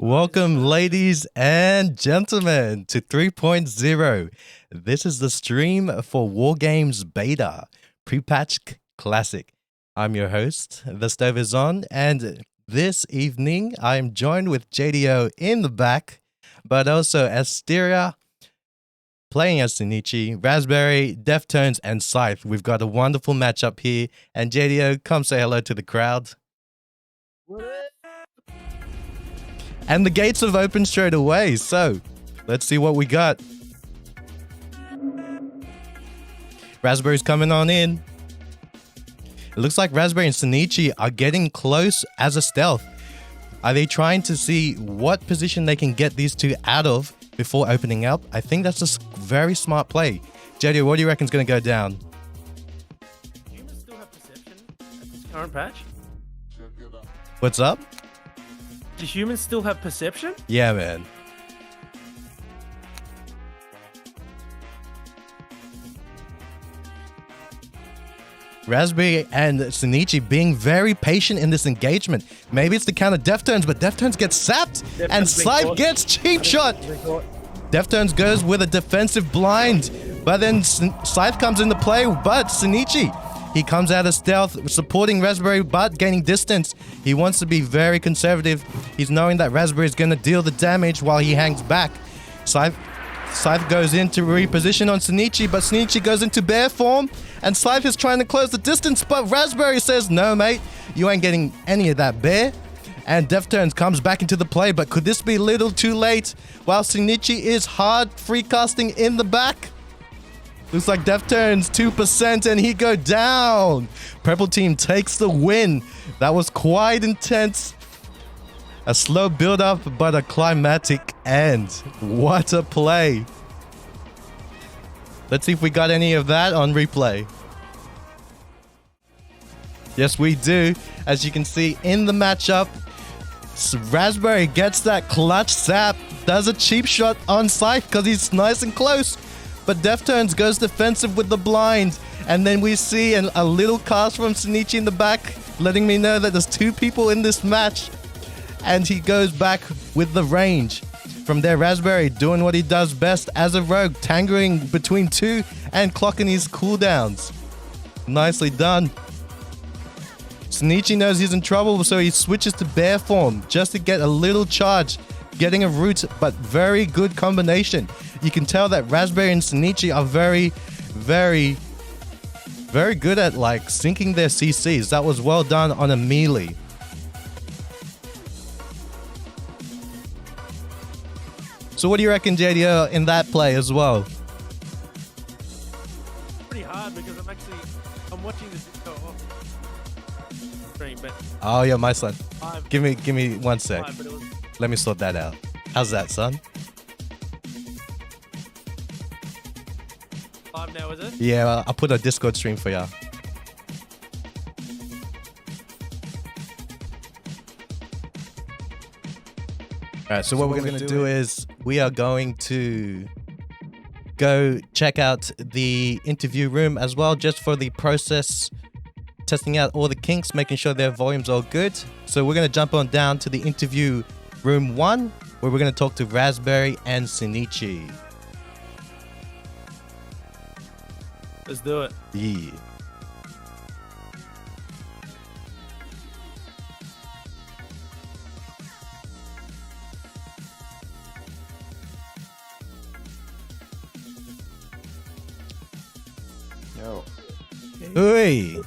Welcome, ladies and gentlemen, to 3.0. This is the stream for Wargames Beta, Prepatch Classic. I'm your host, The Stove is On, and this evening I'm joined with JDO in the back, but also Asteria, playing as Shinichi, Raspberry, Deftones, and Scythe. We've got a wonderful matchup here, and JDO, come say hello to the crowd. And the gates have opened straight away, so let's see what we got. Raspberry's coming on in. It looks like Raspberry and Shinichi are getting close as a stealth. Are they trying to see what position they can get these two out of before opening up? I think that's a very smart play. JD, what do you reckon is going to go down? Humans still have perception at this current patch? What's up? Do humans still have perception? Yeah, man. Raspberry and Shinichi being very patient in this engagement. Maybe it's the counter Deftones, but Deftones gets sapped and Scythe gets cheap shot. Deftones goes with a defensive blind, but then Scythe comes into play, but Shinichi, he comes out of stealth, supporting Raspberry, but gaining distance. He wants to be very conservative. He's knowing that Raspberry is going to deal the damage while he hangs back. Scythe goes in to reposition on Shinichi, but Shinichi goes into bear form, and Scythe is trying to close the distance, but Raspberry says, no, mate, you ain't getting any of that bear. And Deftones comes back into the play, but could this be a little too late? While Shinichi is hard free casting in the back. Looks like Deftones 2% and he go down. Purple team takes the win. That was quite intense. A slow build up, but a climatic end. What a play. Let's see if we got any of that on replay. Yes, we do. As you can see in the matchup, Raspberry gets that clutch sap, does a cheap shot on Scythe because he's nice and close. But Deftones goes defensive with the blind. And then we see a little cast from Shinichi in the back, letting me know that there's two people in this match. And he goes back with the range. From there, Raspberry doing what he does best as a rogue, tangling between two and clocking his cooldowns. Nicely done. Shinichi knows he's in trouble, so he switches to bear form just to get a little charge, getting a root, but very good combination. You can tell that Raspberry and Shinichi are very, very good at like syncing their CCs. That was well done on a melee. So what do you reckon, JDO, in that play as well? Pretty hard because I'm watching this stream, but Oh yeah, my son. Give me 1 sec. but it was Let me sort that out. How's that, son? 5 now, is it? Yeah, I'll put a Discord stream for ya. Alright, so what we're going to do is we are going to go check out the interview room as well, just for the process, testing out all the kinks, making sure their volume's all good. So we're going to jump on down to the interview room 1, where we're going to talk to Raspberry and Shinichi. Let's do it. Yeah. Yo. Oi.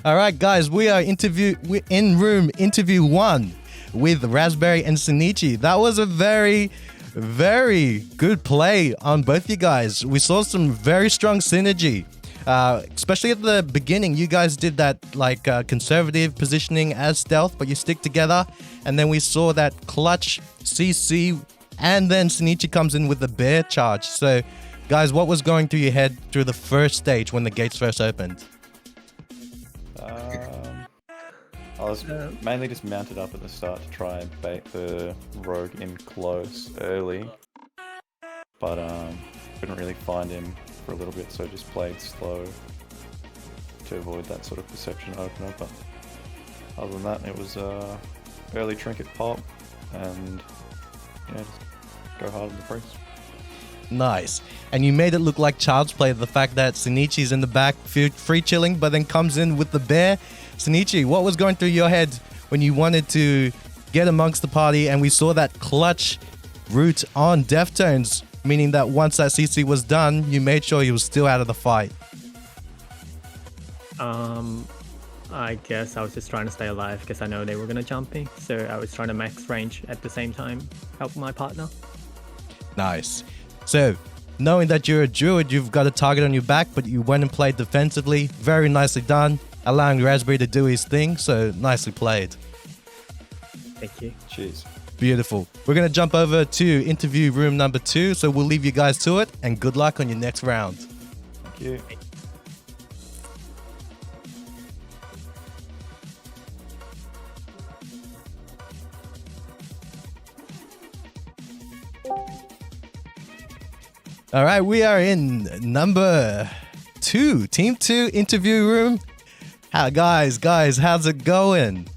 All right, guys, we are in room interview 1 with Raspberry and Shinichi. That was a very, very good play on both you guys. We saw some very strong synergy, especially at the beginning. You guys did that like conservative positioning as stealth, but you stick together. And then we saw that clutch CC, and then Shinichi comes in with the bear charge. So, guys, what was going through your head through the first stage when the gates first opened? I was mainly just mounted up at the start to try and bait the rogue in close early, but couldn't really find him for a little bit, so just played slow to avoid that sort of perception opener. But other than that, it was early trinket pop, and yeah, just go hard on the priest. Nice. And you made it look like child's play, the fact that Shinichi's in the back free chilling, but then comes in with the bear. Shinichi, what was going through your head when you wanted to get amongst the party and we saw that clutch root on Deftones, meaning that once that CC was done, you made sure he was still out of the fight? I guess I was just trying to stay alive because I know they were going to jump me. So I was trying to max range at the same time, help my partner. Nice. So, knowing that you're a Druid, you've got a target on your back, but you went and played defensively. Very nicely done, allowing Raspberry to do his thing. So, nicely played. Thank you. Cheers. Beautiful. We're going to jump over to interview room number 2. So, we'll leave you guys to it, and good luck on your next round. Thank you. All right, we are in number 2, Team 2 interview room. Guys, how's it going?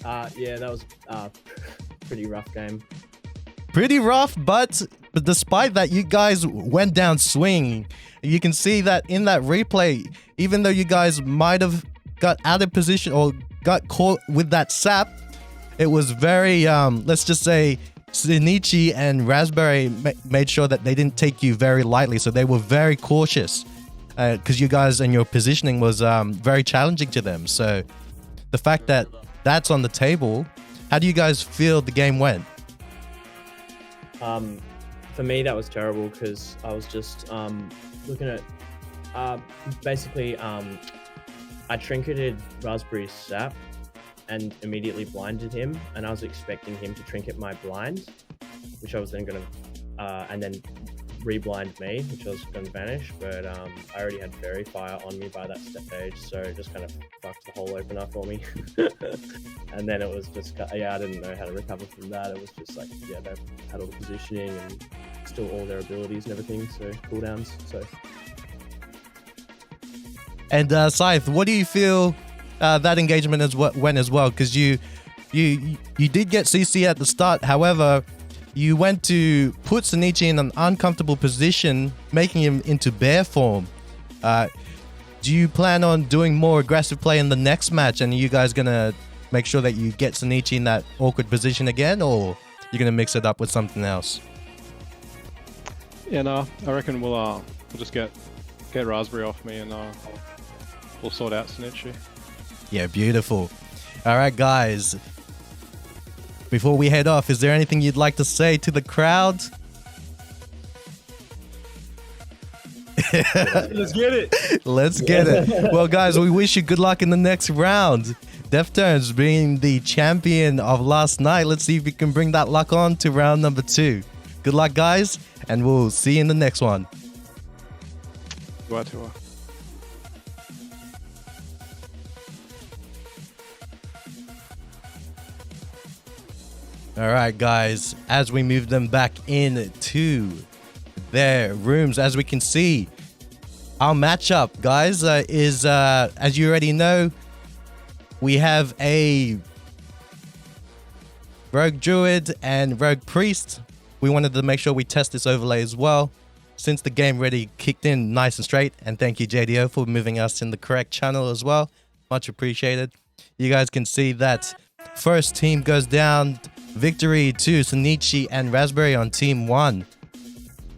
Yeah, that was pretty rough game. Pretty rough, but despite that, you guys went down swinging. You can see that in that replay, even though you guys might have got out of position or got caught with that sap, it was very, let's just say, Shinichi and Raspberry made sure that they didn't take you very lightly, so they were very cautious because you guys and your positioning was very challenging to them. So the fact that that's on the table, how do you guys feel the game went? For me, that was terrible because I was just looking at basically I trinketed Raspberry's sap and immediately blinded him, and I was expecting him to trinket my blind, which I was then going to and then reblind me, which I was going to vanish, but I already had Fairy Fire on me by that stage, so it just kind of fucked the whole opener for me. And then it was just, yeah, I didn't know how to recover from that. It was just like, yeah, they had all the positioning and still all their abilities and everything, so cooldowns, so. And Scythe, what do you feel that engagement went as well? Because you did get CC at the start, however, you went to put Shinichi in an uncomfortable position, making him into bear form. Do you plan on doing more aggressive play in the next match? And are you guys going to make sure that you get Shinichi in that awkward position again? Or you're going to mix it up with something else? Yeah, no, I reckon we'll just get Raspberry off me and we'll sort out Shinichi. Yeah, beautiful. All right, guys. Before we head off, is there anything you'd like to say to the crowd? Let's get it. Let's get it. Well, guys, we wish you good luck in the next round. Deftones being the champion of last night. Let's see if we can bring that luck on to round number 2. Good luck, guys, and we'll see you in the next one. Tua. All right, guys, as we move them back into their rooms, as we can see, our matchup, guys, is, as you already know, we have a Rogue Druid and Rogue Priest. We wanted to make sure we test this overlay as well, since the game already kicked in nice and straight. And thank you, JDO, for moving us in the correct channel as well. Much appreciated. You guys can see that first team goes down. Victory to Shinichi and Raspberry on Team 1.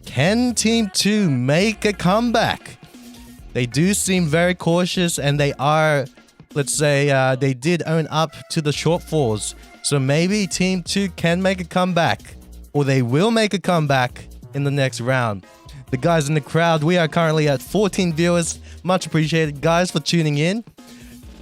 Can Team 2 make a comeback? They do seem very cautious, and they are, let's say, they did own up to the shortfalls. So maybe Team 2 can make a comeback, or they will make a comeback in the next round. The guys in the crowd, we are currently at 14 viewers. Much appreciated, guys, for tuning in.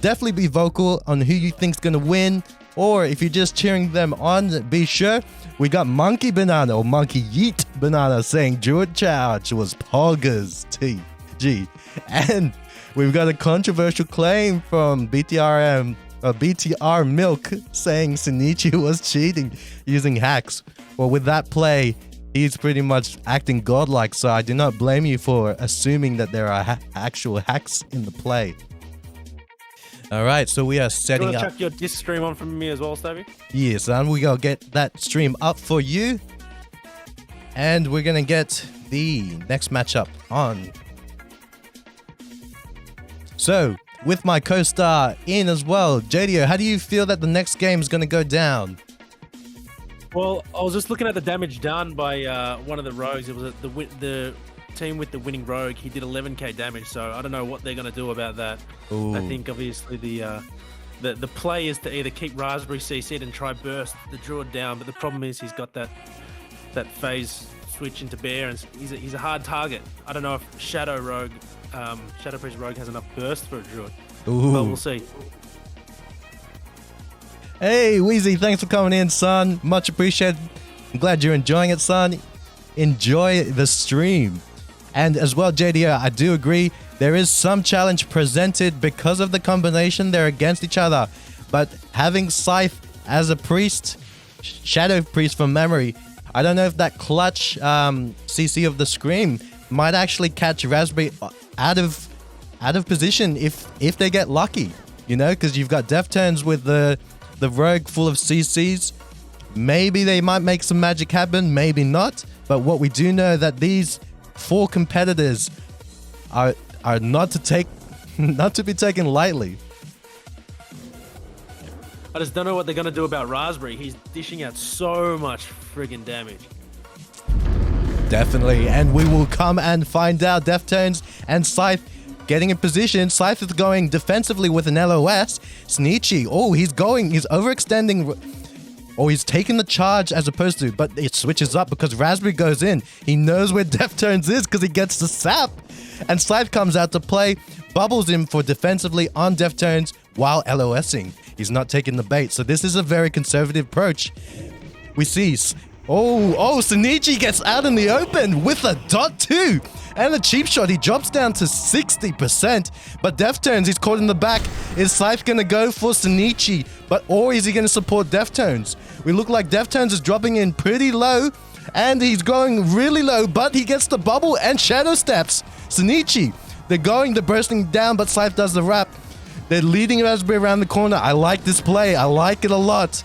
Definitely be vocal on who you think's going to win. Or if you're just cheering them on, be sure. We got Monkey Banana or Monkey Yeet Banana saying Druid Charge was Poggers TG. And we've got a controversial claim from BTR Milk saying Shinichi was cheating using hacks. Well, with that play, he's pretty much acting godlike, so I do not blame you for assuming that there are actual hacks in the play. All right, so we are You setting want to up. chuck your disc stream on from me as well, Stabby? Yes, and we gonna get that stream up for you. And we're gonna get the next matchup on. So, with my co-star in as well, JDO, how do you feel that the next game is gonna go down? Well, I was just looking at the damage done by one of the rogues. It was the team with the winning rogue. He did 11k damage, so I don't know what they're going to do about that. Ooh. I think obviously the play is to either keep Raspberry CC'd and try burst the Druid down, but the problem is he's got that phase switch into Bear, and he's a hard target. I don't know if Shadow Priest Rogue has enough burst for a Druid, Ooh. but we'll see. Hey, Wheezy, thanks for coming in, son. Much appreciated. I'm glad you're enjoying it, son. Enjoy the stream. And as well, JDO, I do agree. There is some challenge presented because of the combination. They're against each other. But having Scythe as a priest, Shadow Priest from memory, I don't know if that clutch CC of the Scream might actually catch Raspberry out of position if they get lucky. You know, because you've got Death Turns with the Rogue full of CCs. Maybe they might make some magic happen, maybe not. But what we do know that these 4 competitors are not to be taken lightly. I just don't know what they're going to do about Raspberry. He's dishing out so much friggin' damage. Definitely, and we will come and find out. Deftones and Scythe getting in position. Scythe is going defensively with an LOS. Sneechy, he's overextending. He's taking the charge as opposed to, but it switches up because Raspberry goes in. He knows where Deftones is because he gets the sap. And Scythe comes out to play, bubbles him for defensively on Deftones while LOSing. He's not taking the bait. So this is a very conservative approach. We see, Sunichi gets out in the open with a dot too. And a cheap shot, he drops down to 60%. But Deftones, he's caught in the back. Is Scythe going to go for Sunichi? Or is he going to support Deftones? We look like Deftones is dropping in pretty low. And he's going really low, but he gets the bubble and shadow steps. Sunichi, they're bursting down, but Scythe does the wrap. They're leading Raspberry around the corner. I like this play. I like it a lot.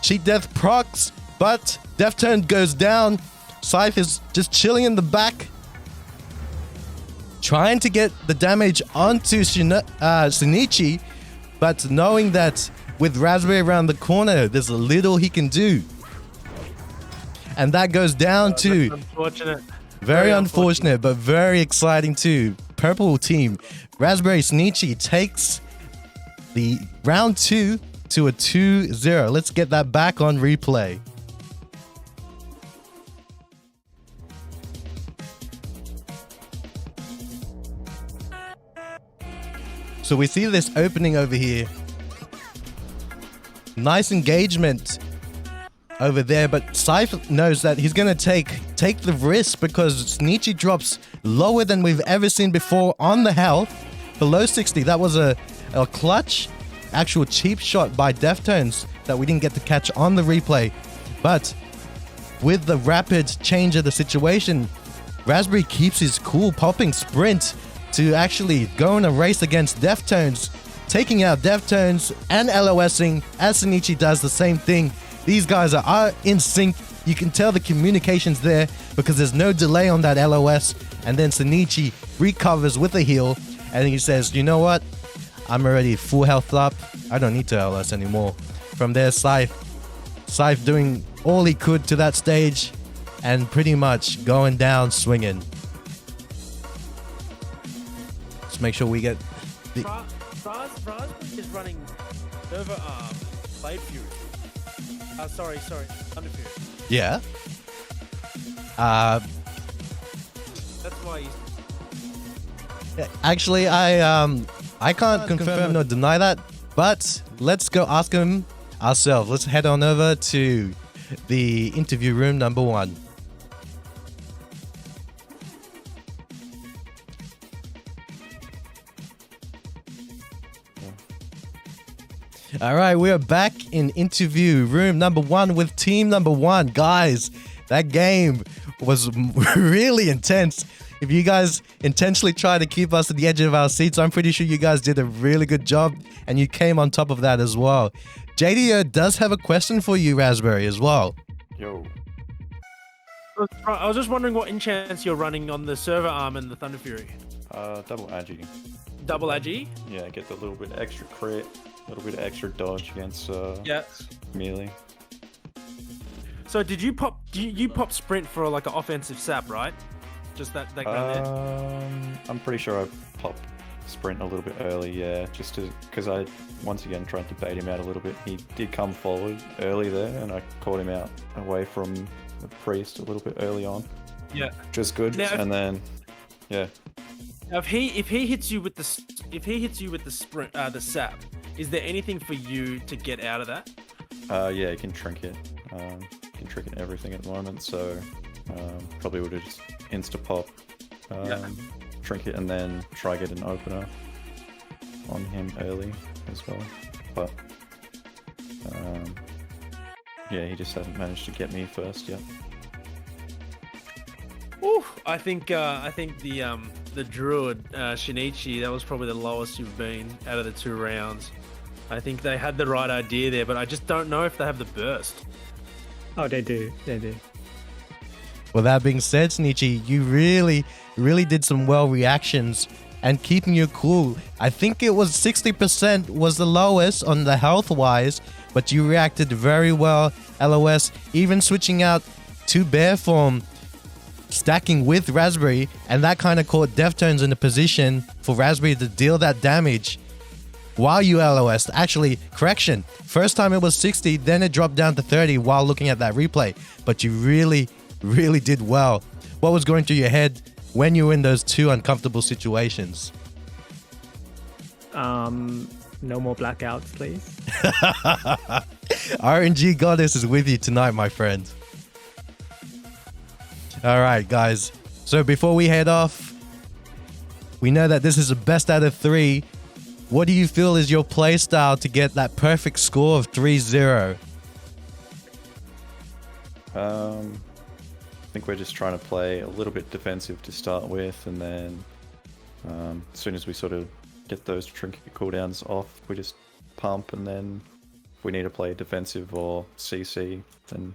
Cheat Death procs, but Deftone goes down. Scythe is just chilling in the back, trying to get the damage onto Sunichi, but knowing that with Raspberry around the corner, there's a little he can do. And that goes down to... Unfortunate. Very unfortunate, but very exciting too. Purple team, Raspberry Sneechy takes the round 2 to a 2-0. Let's get that back on replay. So we see this opening over here. Nice engagement over there, but Scythe knows that he's gonna take the risk because Sneechy drops lower than we've ever seen before on the health, below 60. That was a clutch, actual cheap shot by Deftones that we didn't get to catch on the replay. But with the rapid change of the situation, Raspberry keeps his cool popping sprint to actually go in a race against Deftones, taking out Deftones and LOSing as Sunichi does the same thing. These guys are in sync. You can tell the communication's there because there's no delay on that LOS. And then Sunichi recovers with a heal and he says, you know what? I'm already full health up. I don't need to LOS anymore. From there, Scythe doing all he could to that stage and pretty much going down swinging. Let's make sure we get the... Raspberry is running Nova Arm, Blade Fury. Sorry, Thunder Fury. Yeah. That's why he's... Actually, I can't confirm nor deny that, but let's go ask him ourselves. Let's head on over to the interview room number 1. All right, we are back in interview room number 1 with team number 1. Guys, that game was really intense. If you guys intentionally try to keep us at the edge of our seats, I'm pretty sure you guys did a really good job and you came on top of that as well. JDO does have a question for you, Raspberry, as well. Yo. I was just wondering what enchants you're running on the server arm and the Thunder Fury. Double agi. Double agi? Yeah, get the little bit extra crit, a little bit extra dodge against Yeah. melee. So did you pop? You pop sprint for like an offensive sap, right? Just that kind of. I'm pretty sure I popped sprint a little bit early, yeah, just because I once again tried to bait him out a little bit. He did come forward early there, and I caught him out away from the priest a little bit early on. Yeah, just good. Now, and then, yeah. If he hits you with the sprint the sap, is there anything for you to get out of that? Yeah, you can trinket. You can trinket everything at the moment, so probably would have just insta pop, trinket, and then try get an opener on him early as well. But yeah, he just hasn't managed to get me first yet. Ooh, I think the Druid Shinichi, that was probably the lowest you've been out of the 2 rounds. I think they had the right idea there, but I just don't know if they have the burst. Oh, they do. They do. Well, that being said, Shinichi, you really did some well reactions and keeping you cool. I think it was 60% was the lowest on the health-wise, but you reacted very well. LOS, even switching out to bear form, stacking with Raspberry, and that kind of caught Deftones in a position for Raspberry to deal that damage while you LOS. Actually, correction, first time it was 60, then it dropped down to 30 while looking at that replay, but you really did well. What was going through your head when you were in those 2 uncomfortable situations? No more blackouts, please. RNG Goddess is with you tonight, my friend. All right, guys. So before we head off, we know that this is the best out of 3. What do you feel is your play style to get that perfect score of 3-0? I think we're just trying to play a little bit defensive to start with, and then as soon as we sort of get those trinket cooldowns off, we just pump, and then if we need to play defensive or CC, then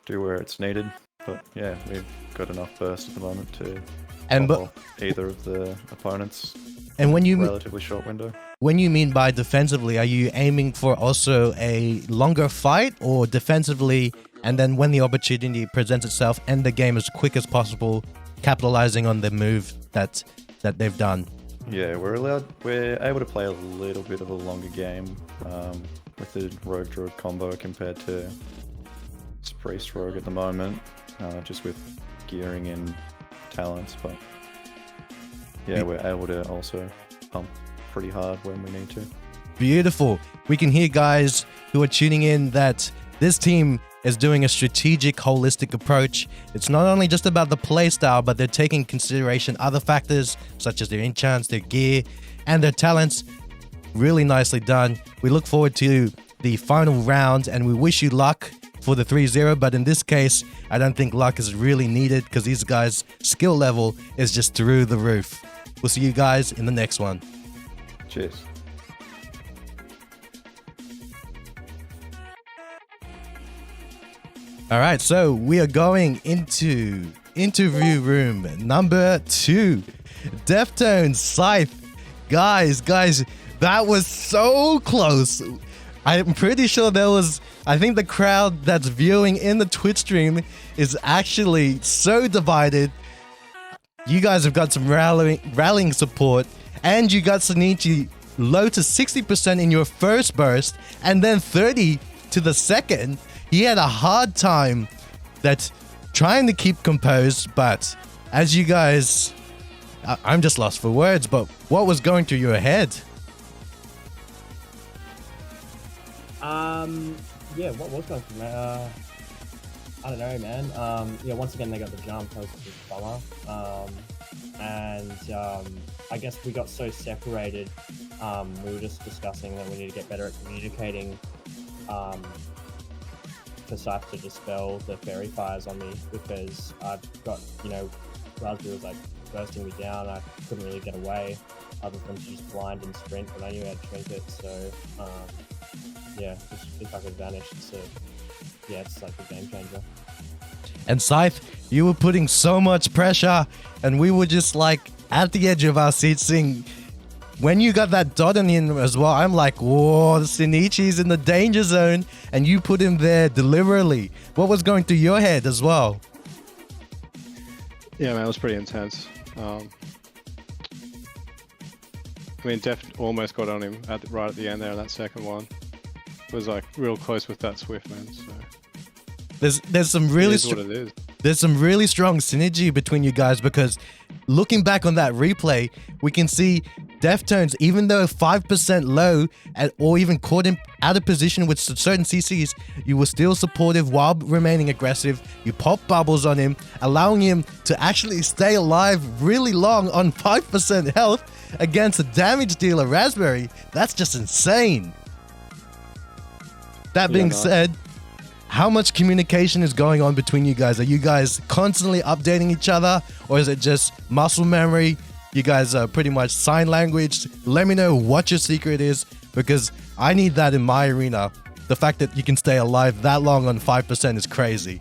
do where it's needed. But yeah, we've got enough burst at the moment to pop off either of the opponents. And when you relatively short window. When you mean by defensively, are you aiming for also a longer fight, or defensively, and then when the opportunity presents itself, end the game as quick as possible, capitalizing on the move that they've done? Yeah, we're able to play a little bit of a longer game with the Rogue Druid combo compared to Priest Rogue at the moment, just with gearing and talents, but yeah, we're able to also pump pretty hard when we need to. Beautiful. We can hear, guys who are tuning in, that this team is doing a strategic, holistic approach. It's not only just about the playstyle, but they're taking consideration other factors such as their enchants, their gear, and their talents. Really nicely done. We look forward to the final round, and we wish you luck for the 3-0, but in this case, I don't think luck is really needed because these guys' skill level is just through the roof. We'll see you guys in the next one. Cheers. All right, so we are going into interview room number 2. Deftones, Scythe. Guys, that was so close. I'm pretty sure I think the crowd that's viewing in the Twitch stream is actually so divided. You guys have got some rallying support, and you got Shinichi low to 60% in your first burst, and then 30 to the second. He had a hard time trying to keep composed, but as you guys, I'm just lost for words, but what was going through your head? Yeah, what was going through, man? I don't know, man. Yeah, once again, they got the jump. That was a big bummer. And I guess we got so separated we were just discussing that we need to get better at communicating for Scythe to dispel the fairy fires on me, because I've got, Raspberry was like bursting me down. I couldn't really get away other than to just blind and sprint, but I knew I had Trinket, so just if I could vanish, it's like a game changer. And Scythe, you were putting so much pressure, and we were just like at the edge of our seats seeing when you got that dot on him as well. I'm like, whoa, Shinichi's in the danger zone, and you put him there deliberately. What was going through your head as well? Yeah, man, it was pretty intense. Def almost got on him right at the end there in that second one. It was like real close with that Swift, man. So there's some really there's some really strong synergy between you guys, because looking back on that replay, we can see Deftones, even though 5% low or even caught him out of position with certain CCs, you were still supportive while remaining aggressive. You pop bubbles on him, allowing him to actually stay alive really long on 5% health against a damage dealer Raspberry. That's just insane. That being said, how much communication is going on between you guys? Are you guys constantly updating each other, or is it just muscle memory? You guys are pretty much sign language. Let me know what your secret is, because I need that in my arena. The fact that you can stay alive that long on 5% is crazy.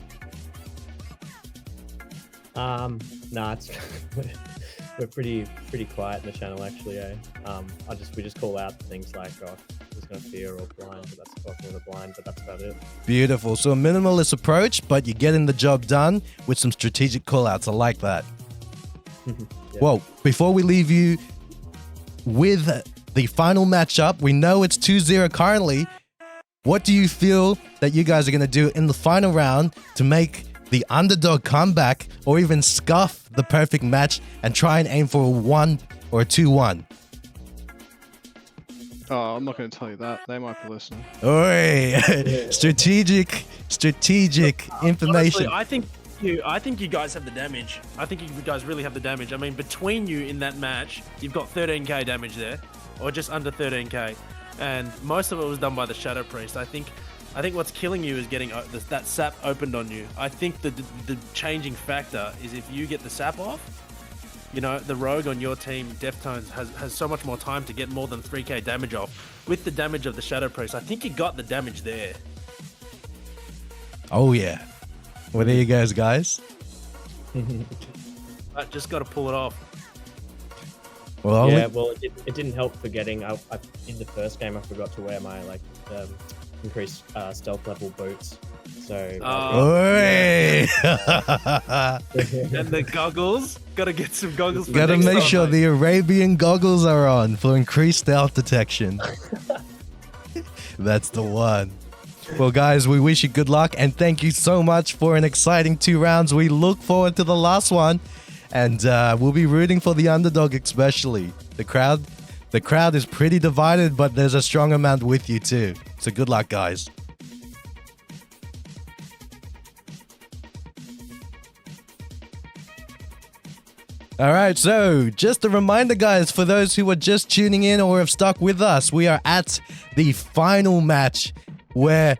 It's we're pretty quiet in the channel actually. We just call out things like, there's no fear or blind, but that's talking with a blind, but that's about it. Beautiful. So a minimalist approach, but you're getting the job done with some strategic callouts. I like that. Yeah. Well, before we leave you with the final matchup, we know it's 2-0 currently. What do you feel that you guys are going to do in the final round to make the underdog comeback, or even scuff the perfect match and try and aim for a 1 or a 2-1? Oh, I'm not going to tell you that. They might be listening. Oi! Strategic information. Honestly, I think you guys have the damage. I think you guys really have the damage. I mean, between you in that match, you've got 13k damage there, or just under 13k, and most of it was done by the Shadow Priest. I think what's killing you is getting that sap opened on you. I think the changing factor is if you get the sap off, the rogue on your team, Deftones, has so much more time to get more than 3k damage off. With the damage of the Shadow Priest, I think you got the damage there. Oh yeah. Well, there you go, guys. I just got to pull it off. Well, it didn't help forgetting. In the first game, I forgot to wear my increased stealth level boots. So. Oi! And the goggles. Got to get some goggles. Got to make sure the Arabian goggles are on for increased stealth detection. That's the one. Well, guys, we wish you good luck, and thank you so much for an exciting 2 rounds. We look forward to the last one, and we'll be rooting for the underdog especially. The crowd is pretty divided, but there's a strong amount with you too. So good luck, guys. All right, so just a reminder, guys, for those who are just tuning in or have stuck with us, we are at the final match where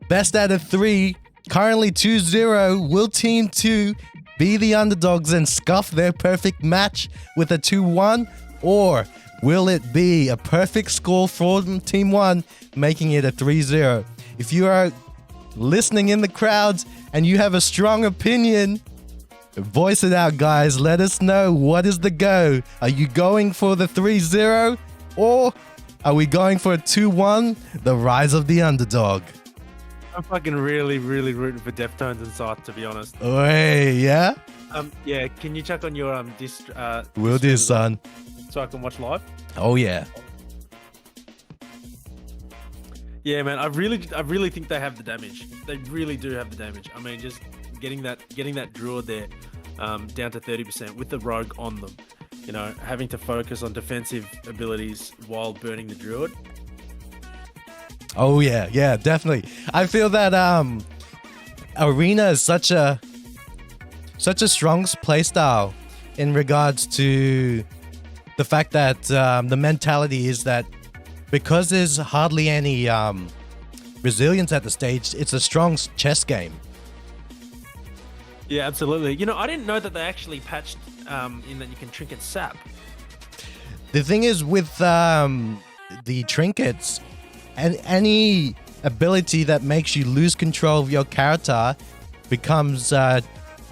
best out of 3, currently 2-0, will Team 2 be the underdogs and scuff their perfect match with a 2-1? Or will it be a perfect score from Team 1, making it a 3-0? If you are listening in the crowds and you have a strong opinion, voice it out, guys. Let us know, what is the go? Are you going for the 3-0, or are we going for a 2-1, the rise of the underdog? I'm fucking really, really rooting for Deftones and Scythe, to be honest. Oi, yeah? Yeah, can you check on your Will do, son. So I can watch live? Oh yeah. Yeah, man, I really think they have the damage. They really do have the damage. I mean, just getting that Druid there down to 30% with the rogue on them. Having to focus on defensive abilities while burning the Druid. Oh yeah, definitely. I feel that Arena is such a strong playstyle in regards to the fact that the mentality is that because there's hardly any resilience at the stage, it's a strong chess game. Yeah, absolutely. You know, I didn't know that they actually patched in that you can trinket sap. The thing is with the trinkets, and any ability that makes you lose control of your character becomes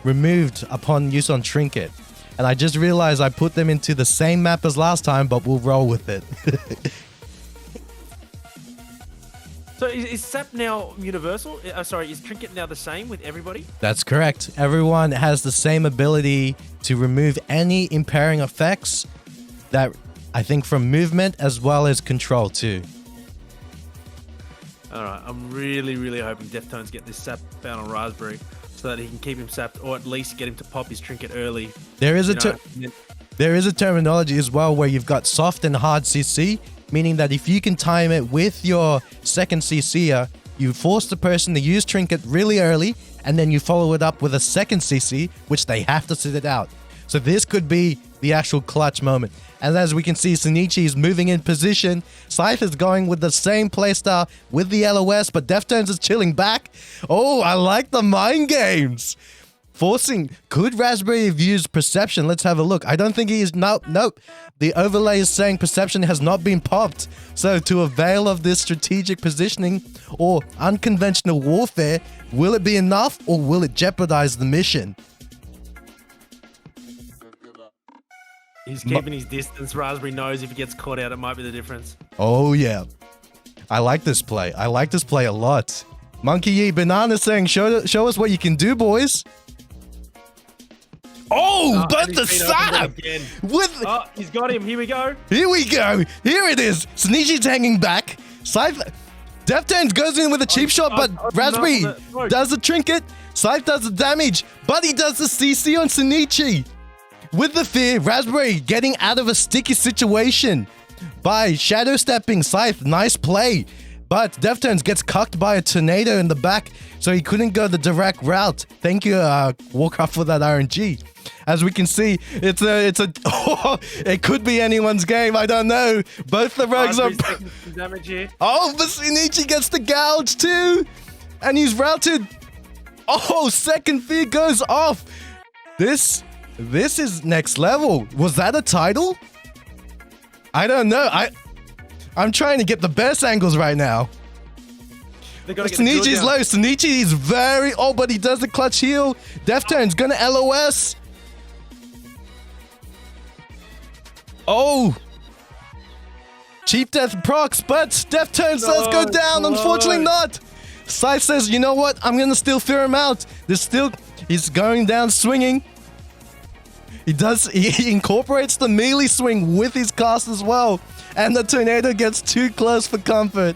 removed upon use on trinket. And I just realized I put them into the same map as last time, but we'll roll with it. So is sap now universal? Sorry, is trinket now the same with everybody? That's correct. Everyone has the same ability to remove any impairing effects that I think from movement as well as control too. All right, I'm really hoping Deftones get this sap found on Raspberry so that he can keep him sapped, or at least get him to pop his trinket early. There is a terminology as well where you've got soft and hard CC, meaning that if you can time it with your second CC'er, you force the person to use trinket really early, and then you follow it up with a second CC, which they have to sit it out. So this could be the actual clutch moment. And as we can see, Shinichi is moving in position. Scythe is going with the same playstyle with the LOS, but Deftones is chilling back. Oh, I like the mind games. Forcing. Could Raspberry have used perception? Let's have a look. I don't think he is. Nope. The overlay is saying perception has not been popped. So to avail of this strategic positioning or unconventional warfare, will it be enough or will it jeopardize the mission? He's keeping his distance. Raspberry knows if he gets caught out, it might be the difference. Oh, yeah. I like this play. I like this play a lot. Monkey Yee Banana saying, show us what you can do, boys. Oh, but the sap! Oh, he's got him. Here we go. Here we go. Here it is. Shinichi's hanging back. Scythe. Deftones goes in with a cheap shot, but Raspberry does the trinket. Scythe does the damage, but he does the CC on Shinichi. With the fear, Raspberry getting out of a sticky situation by shadow stepping Scythe. Nice play. But Deftones gets cucked by a tornado in the back, so he couldn't go the direct route. Thank you, Warcraft, for that RNG. As we can see, it's a it could be anyone's game. I don't know. Both the rogues are damage here. Oh, but Shinichi gets the gouge too, and he's routed. Oh, second fear goes off. This is next level. Was that a title? I don't know. I'm trying to get the best angles right now. Shinichi's low. Shinichi is very... Oh, but he does the clutch heal. Deftones gonna LOS. Oh. Cheap death procs, but Deftones does go down. Unfortunately not. Scythe says, you know what? I'm gonna still fear him out. He's going down swinging. He incorporates the melee swing with his cast as well. And the tornado gets too close for comfort.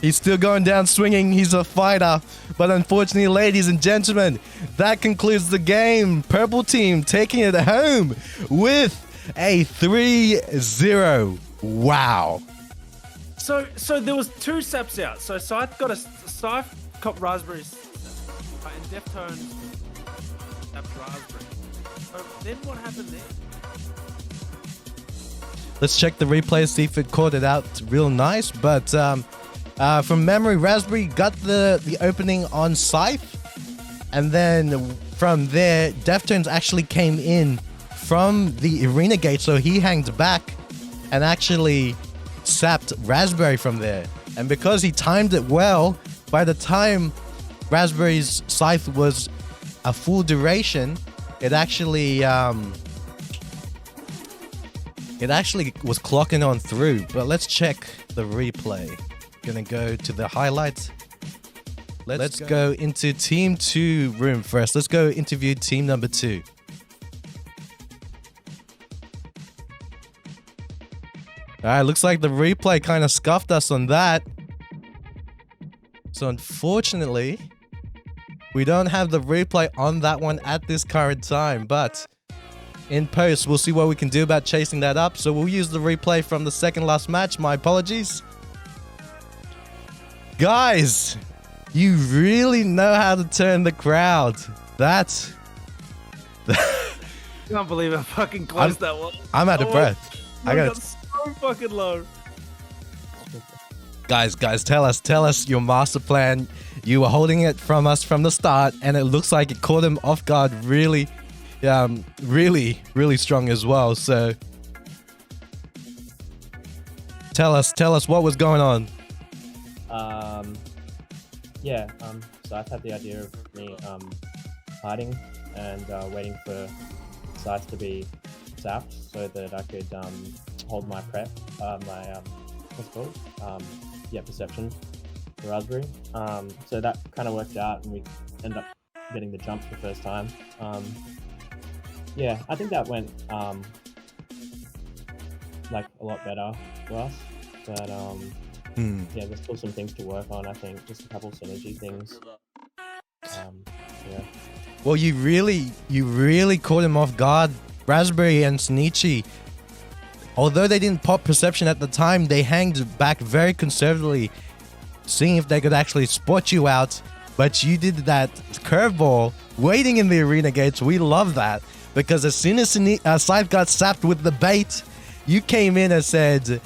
He's still going down swinging. He's a fighter. But unfortunately, ladies and gentlemen, that concludes the game. Purple team taking it home with a 3-0. Wow. So there was two saps out. So Scythe cop Raspberries and Deftones sapped Raspberry. So then what happened there? Let's check the replay, see if it caught it out real nice. But from memory, Raspberry got the opening on Scythe. And then from there, Deftones actually came in from the arena gate. So he hanged back and actually sapped Raspberry from there. And because he timed it well, by the time Raspberry's Scythe was a full duration, it actually was clocking on through. But let's check the replay. Gonna go to the highlights. Let's go into team 2 room first. Let's go interview team number 2. Alright, looks like the replay kind of scuffed us on that. So unfortunately, we don't have the replay on that one at this current time, but in post, we'll see what we can do about chasing that up. So we'll use the replay from the second last match. My apologies. Guys, you really know how to turn the crowd. can't believe how fucking close that was. I'm out of Oh, breath. I got got so fucking low. guys. Tell us your master plan. You were holding it from us from the start, and it looks like it caught him off guard. Really strong as well. So tell us what was going on. So I've had the idea of me hiding and waiting for Scythe to be sapped so that I could hold my what's it called? Perception for Raspberry. So that kind of worked out, and we ended up getting the jump the first time. I think that went like a lot better for us, but there's still some things to work on. I think just a couple synergy things. Well, you really caught him off guard. Raspberry and Sneechy, although they didn't pop perception at the time, they hanged back very conservatively, seeing if they could actually spot you out. But you did that curveball waiting in the arena gates. We love that, because as soon as Scythe got sapped with the bait, you came in and said,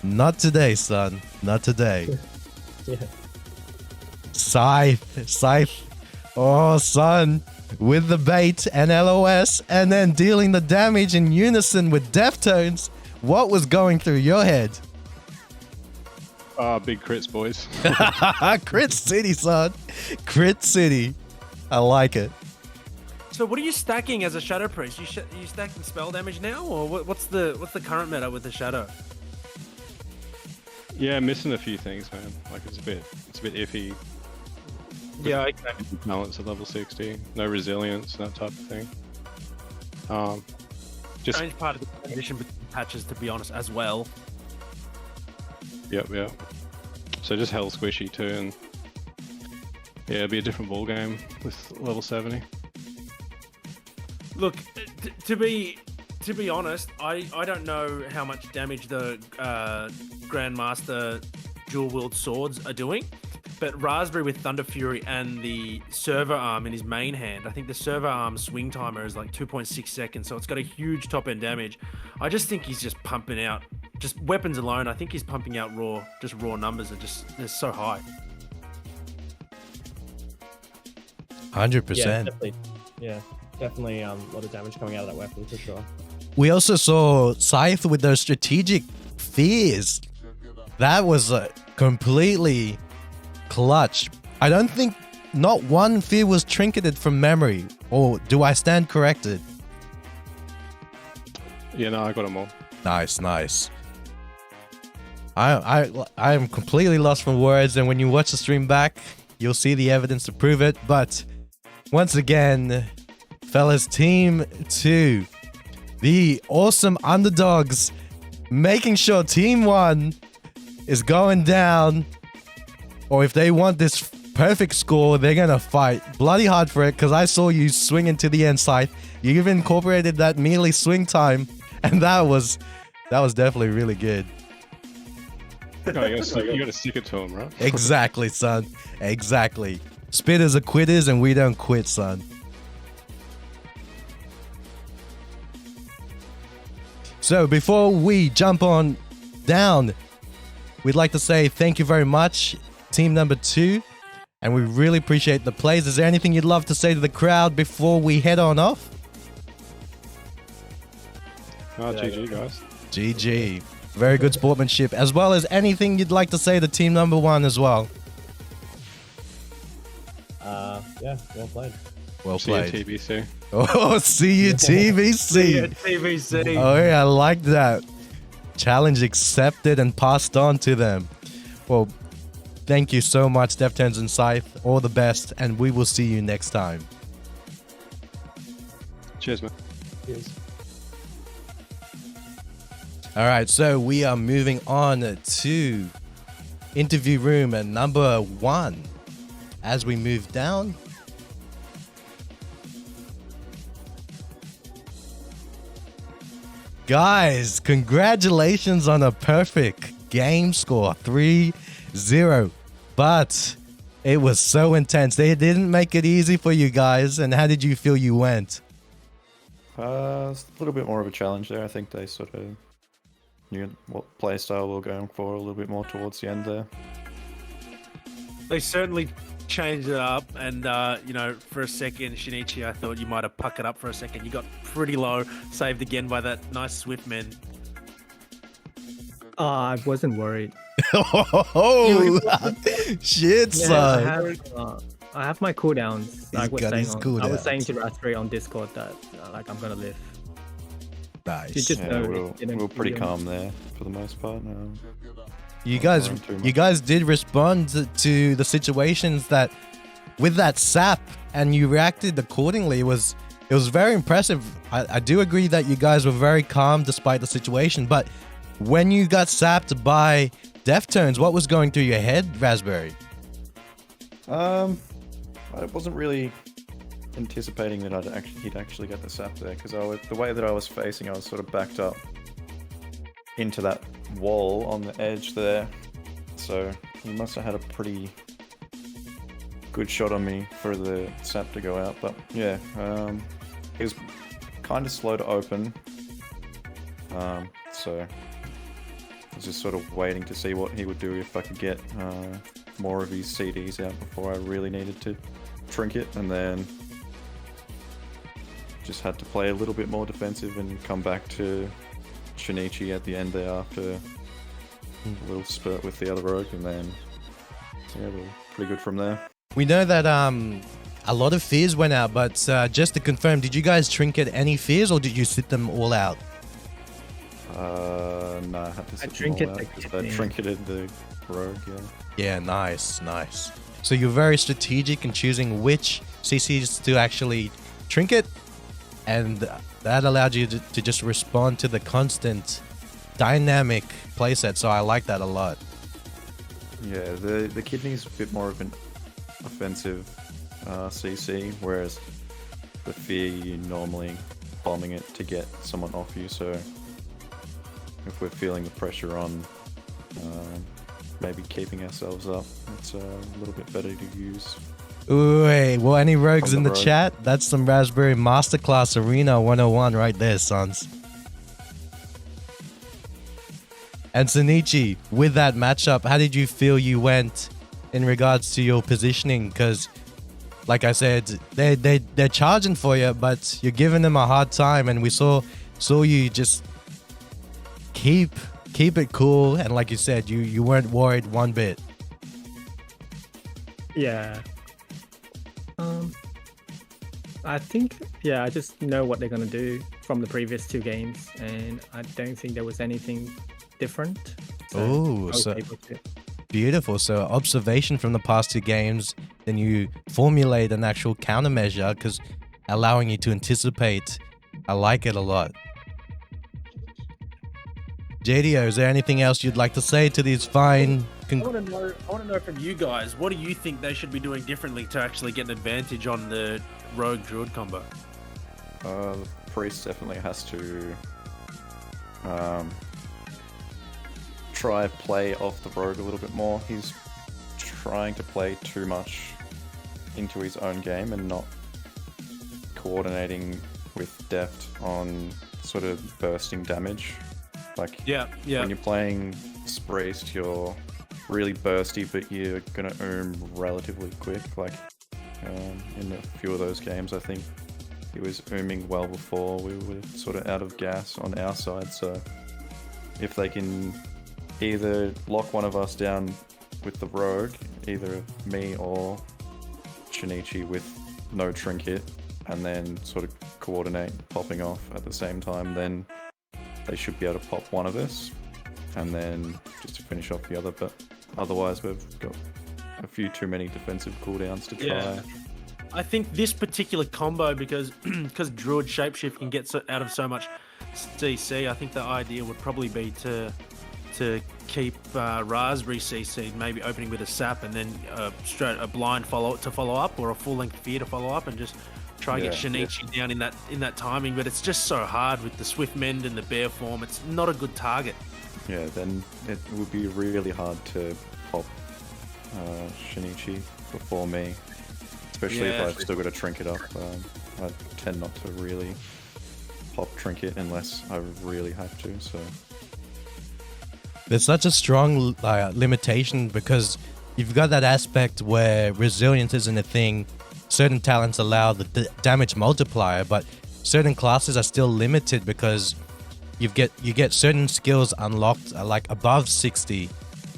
"Not today, son. Not today." Yeah. Scythe. Oh, son. With the bait and LOS, and then dealing the damage in unison with Deftones. What was going through your head? Big crits, boys. Crit City, son. Crit City. I like it. So what are you stacking as a Shadow Priest? You stacking spell damage now, or what's the current meta with the Shadow? Yeah, missing a few things, man. Like it's a bit iffy. Yeah, okay. Balance at level 60, no resilience, that type of thing. Just Strange part of the transition between patches, to be honest, as well. Yep. So just hell squishy too, and yeah, it'd be a different ball game with level 70. Look, to be honest, I don't know how much damage the Grandmaster dual wield swords are doing. But Raspberry with Thunder Fury and the server arm in his main hand, I think the server arm swing timer is like 2.6 seconds, so it's got a huge top end damage. I just think he's just pumping out, just weapons alone. I think he's pumping out raw numbers are they're so high. 100%. Definitely a lot of damage coming out of that weapon for sure. We also saw Scythe with those strategic fears. That was completely clutch. I don't think not one fear was trinketed from memory, or do I stand corrected? Yeah, no, I got them all. Nice. I am completely lost for words, and when you watch the stream back, you'll see the evidence to prove it. But once again, fellas, Team 2, the awesome underdogs, making sure Team 1 is going down. Or if they want this perfect score, they're going to fight bloody hard for it, because I saw you swing into the end Scythe. You even incorporated that melee swing time, and that was definitely really good. No, you gotta stick it to him, right? Exactly, son. Exactly. Spitters are quitters, and we don't quit, son. So before we jump on down, we'd like to say thank you very much, team number 2, and we really appreciate the plays. Is there anything you'd love to say to the crowd before we head on off? GG, guys. GG. Very good sportsmanship, as well as anything you'd like to say to team number 1 as well. Well played. Well See you, played. TBC. Oh, see you, TVC. TVC. Oh, yeah, I like that. Challenge accepted and passed on to them. Well, thank you so much, Deftones and Scythe. All the best, and we will see you next time. Cheers, man. Cheers. All right, so we are moving on to interview room at number 1. As we move down, guys, congratulations on a perfect game score, 3-0. But it was so intense. They didn't make it easy for you guys. And how did you feel you went? It's a little bit more of a challenge there. I think they sort of knew what playstyle we were going for a little bit more towards the end there. They certainly changed it up, and you know, for a second, Shinichi, I thought you might have puckered up for a second. You got pretty low, saved again by that nice Swiftman. I wasn't worried. Oh, shit, son. I have my cooldowns. Like got his I was cooldowns. saying to Raspberry on Discord that like I'm gonna live. Nice. You just Yeah, know we were pretty calm there for the most part. You guys did respond to the situations that with that sap, and you reacted accordingly. It was very impressive. I do agree that you guys were very calm despite the situation, but when you got sapped by Deftones, what was going through your head, Raspberry? I wasn't really anticipating that he'd actually get the sap there, because the way that I was facing, I was sort of backed up into that wall on the edge there, so he must have had a pretty good shot on me for the sap to go out. But yeah, he was kind of slow to open, so I was just sort of waiting to see what he would do if I could get more of his CDs out before I really needed to trinket, and then just had to play a little bit more defensive and come back to Shinichi at the end there after a little spurt with the other rogue, and then yeah, we were pretty good from there. We know that a lot of fears went out, but just to confirm, did you guys trinket any fears, or did you sit them all out? No, I had to sit them trinket all out the because I kidney. trinketed the rogue, yeah. Yeah, nice. So you're very strategic in choosing which CCs to actually trinket, and that allowed you to just respond to the constant dynamic playset. So I like that a lot. Yeah, the kidney's a bit more of an offensive CC, whereas the fear, you're normally bombing it to get someone off you, so if we're feeling the pressure on maybe keeping ourselves up, it's a little bit better to use. Wait, well, any rogues in the rogue. chat? That's some Raspberry Masterclass Arena 101 right there, sons. And Sonichi, with that matchup, how did you feel you went in regards to your positioning? Because, like I said, they're charging for you, but you're giving them a hard time, and we saw you just keep it cool, and like you said, you weren't worried one bit. Yeah. I think, yeah, I just know what they're gonna do from the previous two games, and I don't think there was anything different. Oh, I was so able to. beautiful. So observation from the past two games, then you formulate an actual countermeasure, because allowing you to anticipate. I like it a lot. JDO, is there anything else you'd like to say to these fine? I want to know from you guys, what do you think they should be doing differently to actually get an advantage on the rogue druid combo? The priest definitely has to try play off the rogue a little bit more. He's trying to play too much into his own game and not coordinating with deft on sort of bursting damage. Like, Yeah. when you're playing priest, you're really bursty, but you're gonna relatively quick. Like, in a few of those games, I think he was well before we were sort of out of gas on our side. So if they can either lock one of us down with the rogue, either me or Shinichi with no trinket, and then sort of coordinate popping off at the same time, then they should be able to pop one of us, and then just to finish off the other. But otherwise, we've got a few too many defensive cooldowns to try. Yeah. I think this particular combo, because Druid Shapeshift can get out of so much CC, I think the idea would probably be to keep Raspberry CC, maybe opening with a sap, and then straight a blind follow up, or a full length fear to follow up, and just try and get Shinichi down in that timing. But it's just so hard with the Swift Mend and the bear form. It's not a good target. Yeah, then it would be really hard to pop Shinichi before me, especially if I've still got a trinket up. I tend not to really pop trinket unless I really have to. So There's such a strong limitation because you've got that aspect where resilience isn't a thing. Certain talents allow the damage multiplier, but certain classes are still limited because you get certain skills unlocked like above 60,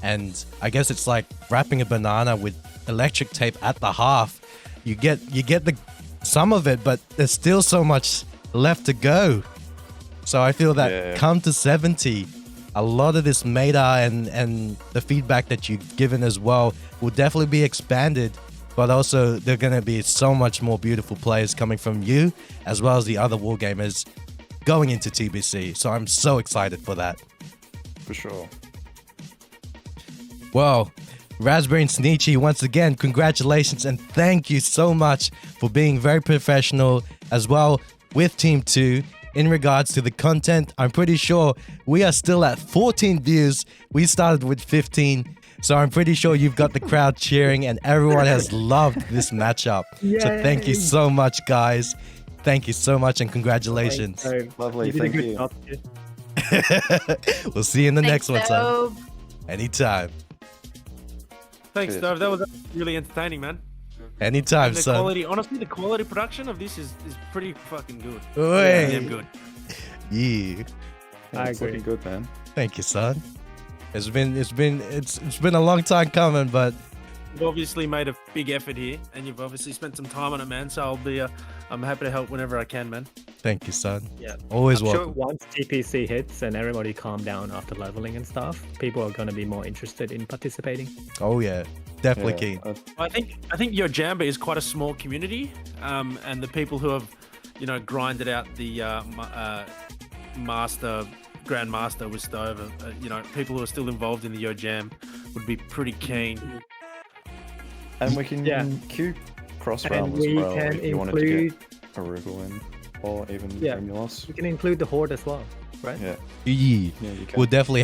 and I guess it's like wrapping a banana with electric tape at the half. You get the some of it, but there's still so much left to go. So I feel that come to 70, a lot of this meta and the feedback that you've given as well will definitely be expanded, but also there are going to be so much more beautiful players coming from you as well as the other wargamers going into TBC. So I'm so excited for that. for sure. Well, Raspberry and Sneechy, once again, congratulations and thank you so much for being very professional as well with Team 2. In regards to the content, I'm pretty sure we are still at 14 views. We started with 15. So I'm pretty sure you've got the crowd cheering and everyone has loved this matchup. Yay. So thank you so much, guys. Thank you so much and congratulations. Lovely, You did a thank good you. job, kid. We'll see you in the next one, son. Dove. Anytime. Thanks, Cheers. Dove. That was really entertaining, man. Anytime, And the son. quality, honestly, the quality production of this is pretty fucking good. Oi. Damn good. Yeah. I It's agree. looking good, man. Thank you, son. It's been a long time coming, but You've obviously made a big effort here, and you've obviously spent some time on it, man. So I'm happy to help whenever I can, man. thank you, son. Yeah. Always I'm sure- welcome. Once TPC hits and everybody calm down after leveling and stuff, people are going to be more interested in participating. Oh yeah, definitely keen. I think your Jamba is quite a small community, and the people who have, grinded out the Grandmaster with Stove, people who are still involved in the Yo Jam would be pretty keen. And we can queue cross And realm as we well can if you wanted to include, get Arugula in, or even Yeah. Remulus. you can include the Horde as well, right? Yeah, Yeah. yeah, you can. We'll definitely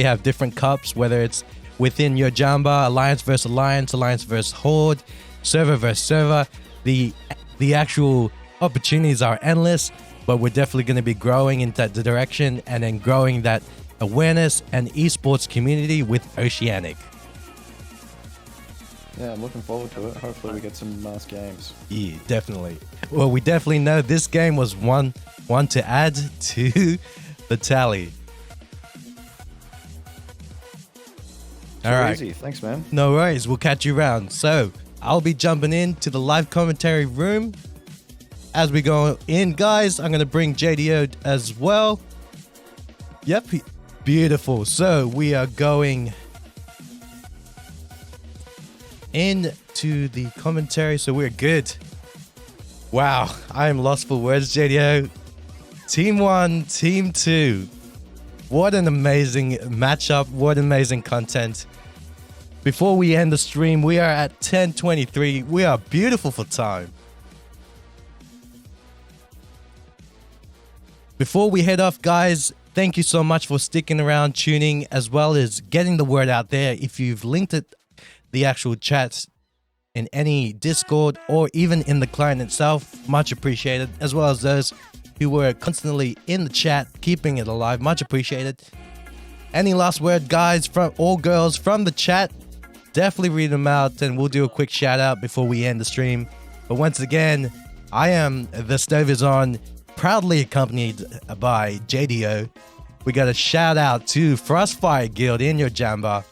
have different cups, whether it's within your Jamba, Alliance versus Alliance, Alliance versus Horde, server versus server. The actual opportunities are endless, but we're definitely going to be growing in that direction and then growing that awareness and esports community with Oceanic. Yeah, I'm looking forward to it. Hopefully we get some nice games. Yeah, definitely. Well, we definitely know this game was one to add to the tally. All right. Easy. Thanks, man. No worries. We'll catch you around. So I'll be jumping into the live commentary room. As we go in, guys, I'm going to bring JDO as well. Yep. Beautiful. So we are going into the commentary. So we're good. Wow. I am lost for words, JDO. Team 1, Team 2. What an amazing matchup. What amazing content. Before we end the stream, we are at 10:23. We are beautiful for time. Before we head off, guys, thank you so much for sticking around, tuning, as well as getting the word out there. If you've linked it, the actual chats in any Discord or even in the client itself, much appreciated, as well as those who were constantly in the chat, keeping it alive, much appreciated. Any last word, guys, from all girls from the chat? Definitely read them out and we'll do a quick shout out before we end the stream. But once again, I am The Stove is On, proudly accompanied by JDO. We got a shout out to Frostfire Guild in your Jamba.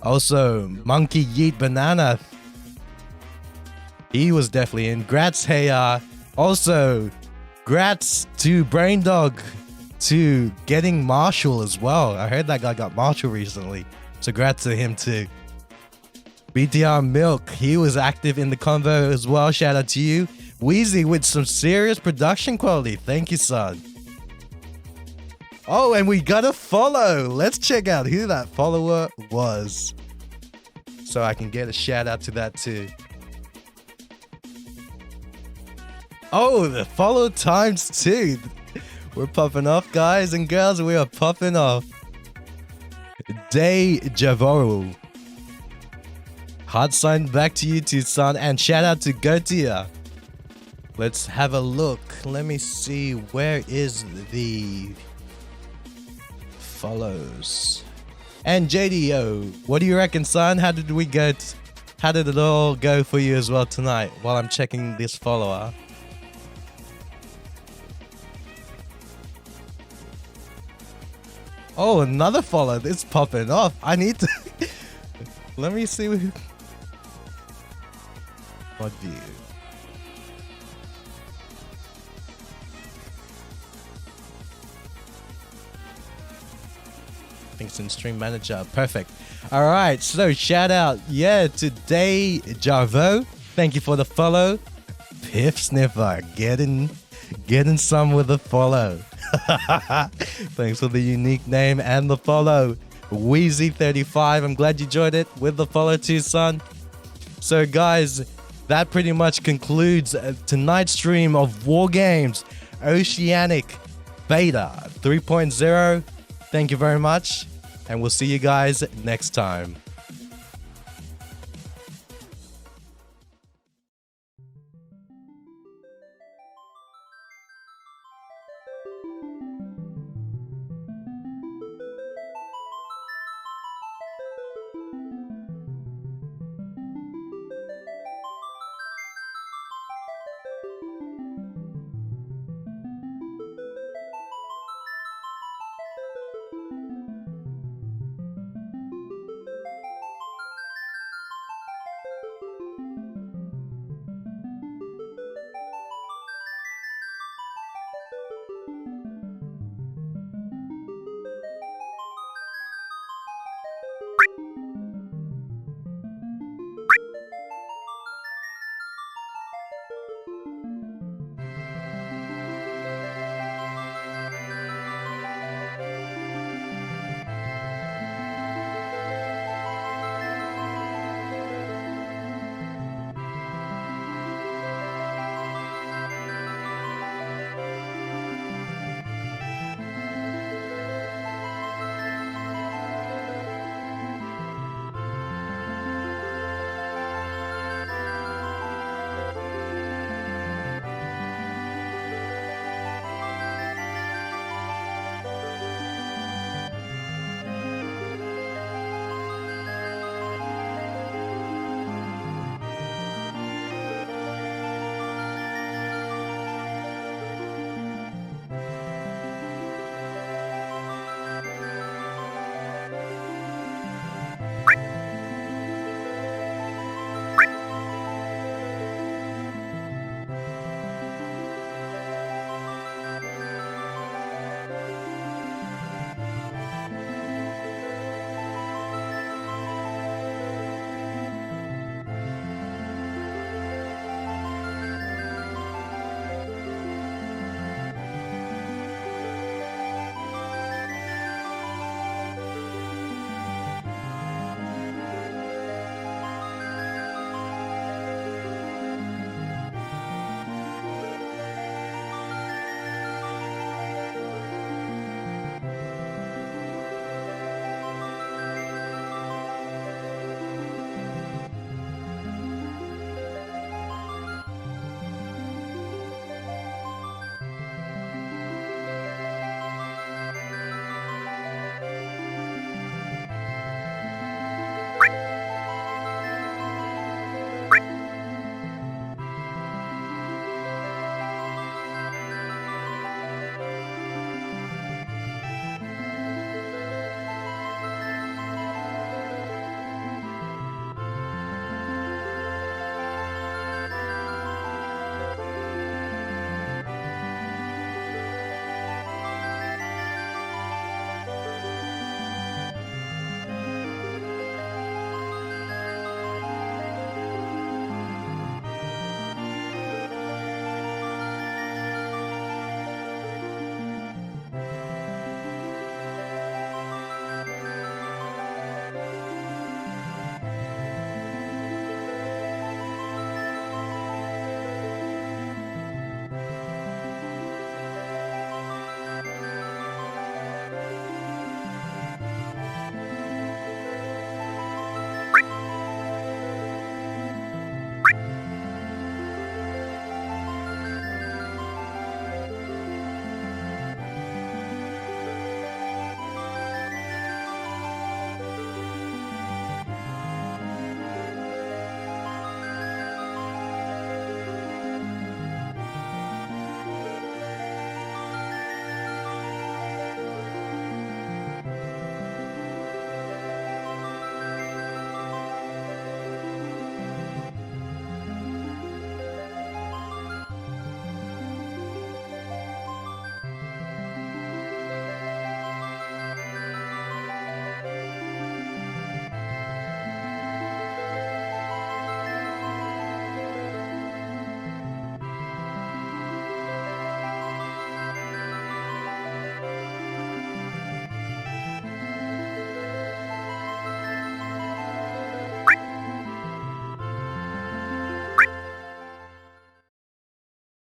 Also, Monkey Yeet Banana. He was definitely in. Grats, hey, also, grats to Braindog to getting Marshall as well. I heard that guy got Marshall recently. So grats to him too. BTR Milk, he was active in the convo as well. Shout out to you. Wheezy with some serious production quality. Thank you, son. Oh, and we got a follow. Let's check out who that follower was, so I can get a shout out to that too. Oh, the follow times 2. We're popping off, guys and girls. We are popping off. Day Javoru. Hard sign back to you too, son. And shout out to Gotia. Let's have a look. Let me see. Where is the follows? And JDO, what do you reckon, son? How did it all go for you as well tonight while I'm checking this follower? Oh, another follow. It's popping off. I need to... Let me see what view. I think it's in Stream Manager. Perfect. All right. So shout out, today, Jarvo. Thank you for the follow. Piff Sniffer, getting some with the follow. Thanks for the unique name and the follow. Wheezy35, I'm glad you joined it with the follow too, son. So guys, that pretty much concludes tonight's stream of Wargames Oceanic Beta 3.0. Thank you very much, and we'll see you guys next time.